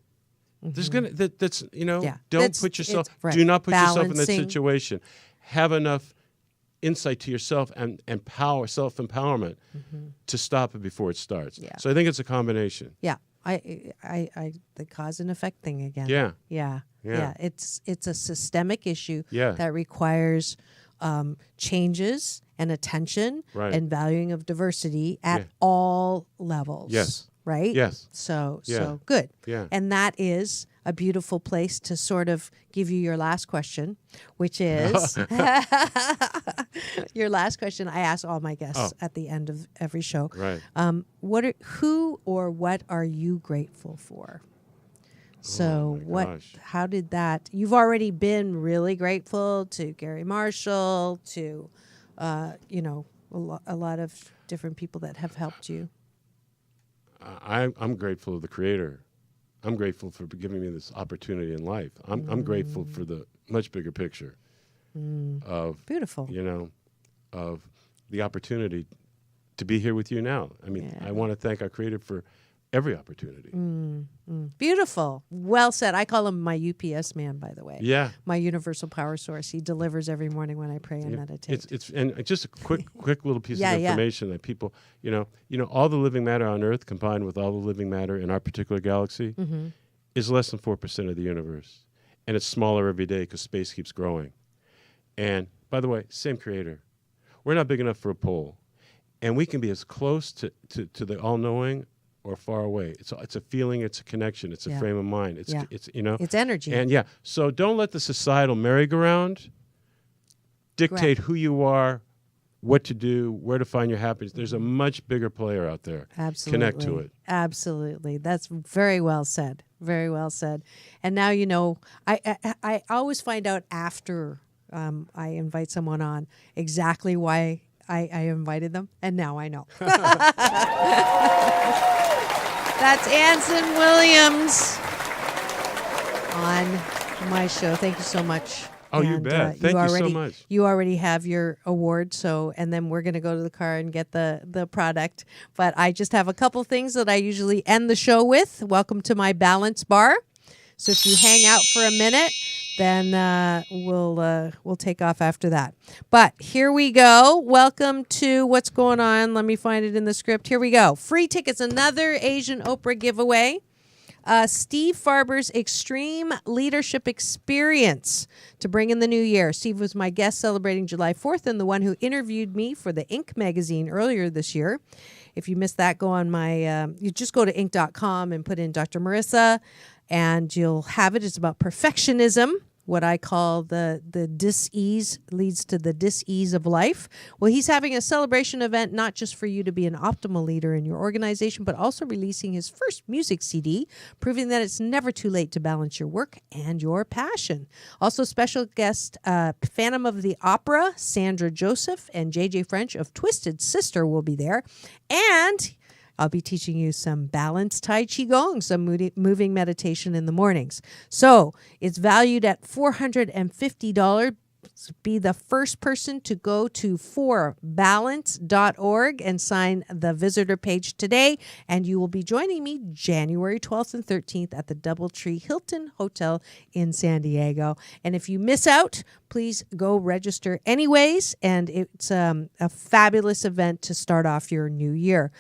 There's going to that's Yeah. don't That's- put yourself it's- right. do not put yourself in that Balancing. situation. Have enough insight to yourself and self-empowerment to stop it before it starts. Yeah. So I think it's a combination. Yeah. I the cause and effect thing again. Yeah. Yeah. Yeah. It's a systemic issue Yeah. that requires changes and attention Right. and valuing of diversity at Yeah. all levels. Yes. Right? Yes. So Yeah. good. Yeah. And that is a beautiful place to sort of give you your last question, which is your last question I ask all my guests at the end of every show. Right. Who or what are you grateful for? So my gosh. how did that, you've already been really grateful to Gary Marshall, to, a lot of different people that have helped you. I'm grateful to the Creator. I'm grateful for giving me this opportunity in life. I'm grateful for the much bigger picture of Beautiful. of the opportunity to be here with you now. I mean, Yeah. I want to thank our Creator for every opportunity. Beautiful. Well said. I call him my UPS man, by the way. Yeah. My universal power source. He delivers every morning when I pray and meditate. It's and just a quick little piece Yeah, of yeah. information that people, all the living matter on Earth combined with all the living matter in our particular galaxy is less than 4% of the universe, and it's smaller every day because space keeps growing. And by the way, same Creator. We're not big enough for a pole, and we can be as close to the all-knowing or far away. It's a feeling. It's a connection. It's a Yeah. frame of mind. Yeah. It's It's energy. and so don't let the societal merry-go-round dictate who you are, what to do, where to find your happiness. There's a much bigger player out there. Absolutely. Connect to it. Absolutely. That's very well said. Very well said. And now, I always find out after I invite someone on exactly why I invited them. And now I know. That's Anson Williams on my show. Thank you so much. Oh, you And, bet. Thank you so much. You already have your award, and then we're going to go to the car and get the product. But I just have a couple things that I usually end the show with. Welcome to my balance bar. So if you hang out for a minute, then we'll take off after that. But here we go. Welcome to what's going on. Let me find it in the script. Here we go. Free tickets, another Asian Oprah giveaway. Steve Farber's Extreme Leadership Experience to bring in the new year. Steve was my guest celebrating July 4th and the one who interviewed me for the Inc. magazine earlier this year. If you missed that, go on you just go to Inc.com and put in Dr. Marissa, and you'll have it. It's about perfectionism, what I call the dis-ease, leads to the dis-ease of life. Well, he's having a celebration event, not just for you to be an optimal leader in your organization, but also releasing his first music CD, proving that it's never too late to balance your work and your passion. Also, special guest Phantom of the Opera, Sandra Joseph, and JJ French of Twisted Sister will be there. And I'll be teaching you some balanced Tai Chi Gong, some moving meditation in the mornings. So it's valued at $450, be the first person to go to forbalance.org and sign the visitor page today. And you will be joining me January 12th and 13th at the Doubletree Hilton Hotel in San Diego. And if you miss out, please go register anyways. And it's a fabulous event to start off your new year.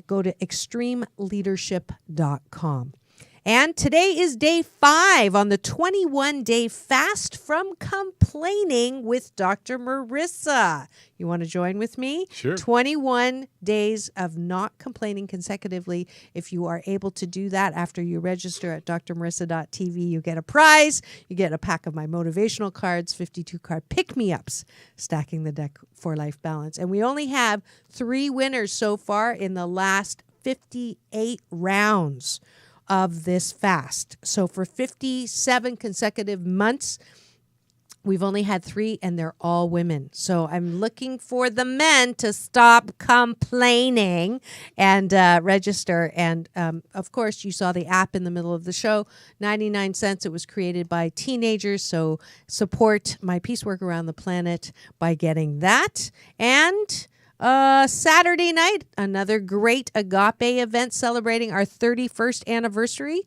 Go to extremeleadership.com. And today is day 5 on the 21-day fast from complaining with Dr. Marissa. You want to join with me? Sure. 21 days of not complaining consecutively. If you are able to do that after you register at drmarissa.tv, you get a prize. You get a pack of my motivational cards, 52 card pick-me-ups, stacking the deck for life balance. And we only have 3 winners so far in the last 58 rounds of this fast. So for 57 consecutive months, we've only had 3, and they're all women. So I'm looking for the men to stop complaining and register. And of course, you saw the app in the middle of the show, 99 cents. It was created by teenagers. So support my peace work around the planet by getting that. And Saturday night, another great Agape event celebrating our 31st anniversary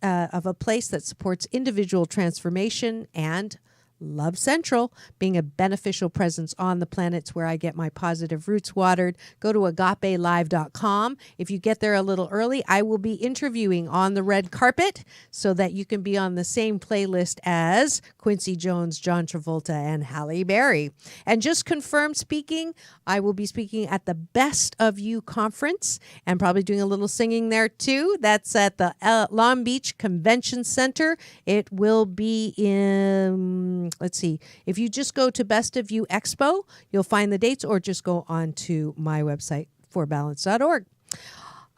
of a place that supports individual transformation and Love Central, being a beneficial presence on the planets where I get my positive roots watered. Go to agapelive.com. If you get there a little early, I will be interviewing on the red carpet so that you can be on the same playlist as Quincy Jones, John Travolta, and Halle Berry. And just confirmed speaking, I will be speaking at the Best of You conference and probably doing a little singing there too. That's at the Long Beach Convention Center. It will be in... let's see. If you just go to Best of You Expo, you'll find the dates, or just go on to my website, forbalance.org.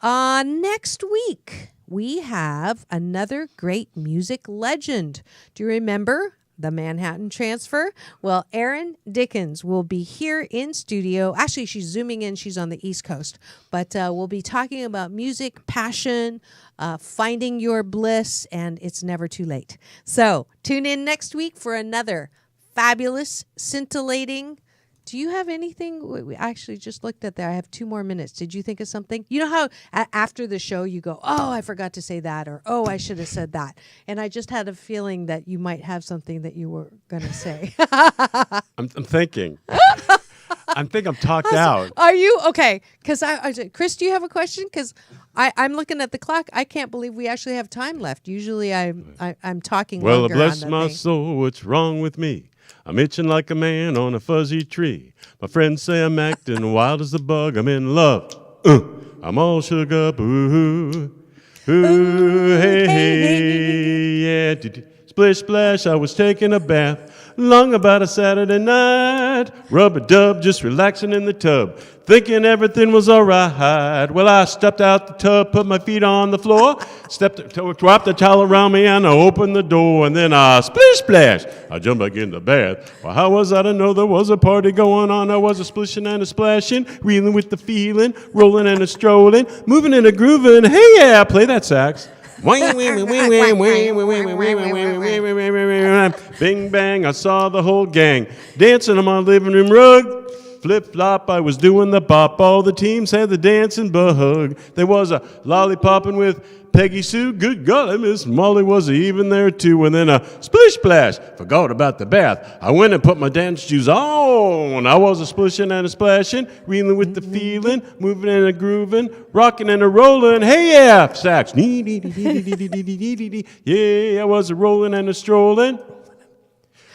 Next week, we have another great music legend. Do you remember the Manhattan Transfer? Well, Erin Dickens will be here in studio. Actually, she's zooming in. She's on the East Coast. But we'll be talking about music, passion, finding your bliss, and it's never too late. So tune in next week for another fabulous, scintillating. Do you have anything? We actually just looked at there. I have 2 more minutes. Did you think of something? You know how after the show you go, oh, I forgot to say that, or oh, I should have said that. And I just had a feeling that you might have something that you were going to say. I'm thinking. I think I'm talked out. Are you? Okay. Because I said, Chris, do you have a question? Because I'm looking at the clock. I can't believe we actually have time left. Usually I'm talking Well, longer bless on the my thing. soul, what's wrong with me? I'm itching like a man on a fuzzy tree. My friends say I'm acting wild as a bug. I'm in love. I'm all shook up. Ooh, hey, hey, yeah. Splish, splash, I was taking a bath. Long about a Saturday night. Rub-a-dub, just relaxing in the tub. Thinking everything was all right. Well, I stepped out the tub, put my feet on the floor, dropped the towel around me, and I opened the door. And then I splish, splash. I jumped back in the bath. Well, how was I to know there was a party going on? I was a splishing and a splashing, reeling with the feeling, rolling and a strolling, moving and a grooving. Hey, yeah, play that sax. Bing, bang, I saw the whole gang dancing on my living room rug. Flip-flop, I was doing the bop. All the teams had the dancing bug. There was a lollipopping with Peggy Sue. Good golly, Miss Molly was even there too. And then a splish-splash. Forgot about the bath. I went and put my dance shoes on. I was a splishing and a splashing, reeling with the feeling, moving and a grooving, rocking and a rolling. Hey, yeah, sax. Yeah, I was a rolling and a strolling.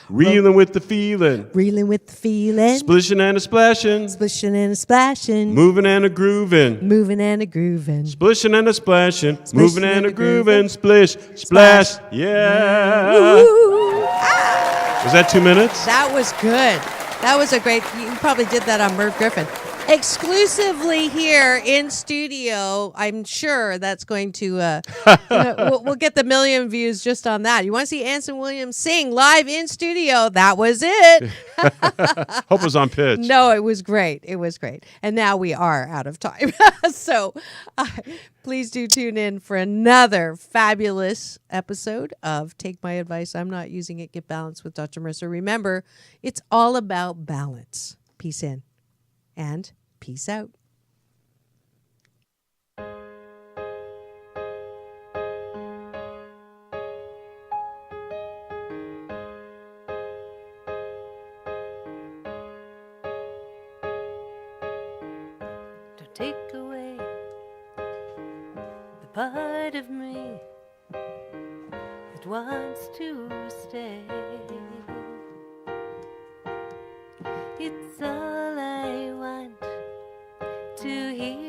Reeling with the feeling. Reeling with the feeling. Splishing and a splashing. Splishing and a splashing. Moving and a grooving. Moving and a grooving. Splishing and a splashing. Splishing Moving and a grooving. Splish, splash. Yeah. Woo. Ah. Was that 2 minutes? That was good. That was a great. You probably did that on Merv Griffin. exclusively here in studio. I'm sure that's going to, we'll get the million views just on that. You want to see Anson Williams sing live in studio? That was it. Hope it was on pitch. No, it was great. It was great. And now we are out of time. So please do tune in for another fabulous episode of Take My Advice. I'm Not Using It. Get Balance with Dr. Marissa. Remember, it's all about balance. Peace in and peace out. Don't take away the part of me that wants to stay. It's all I want to hear.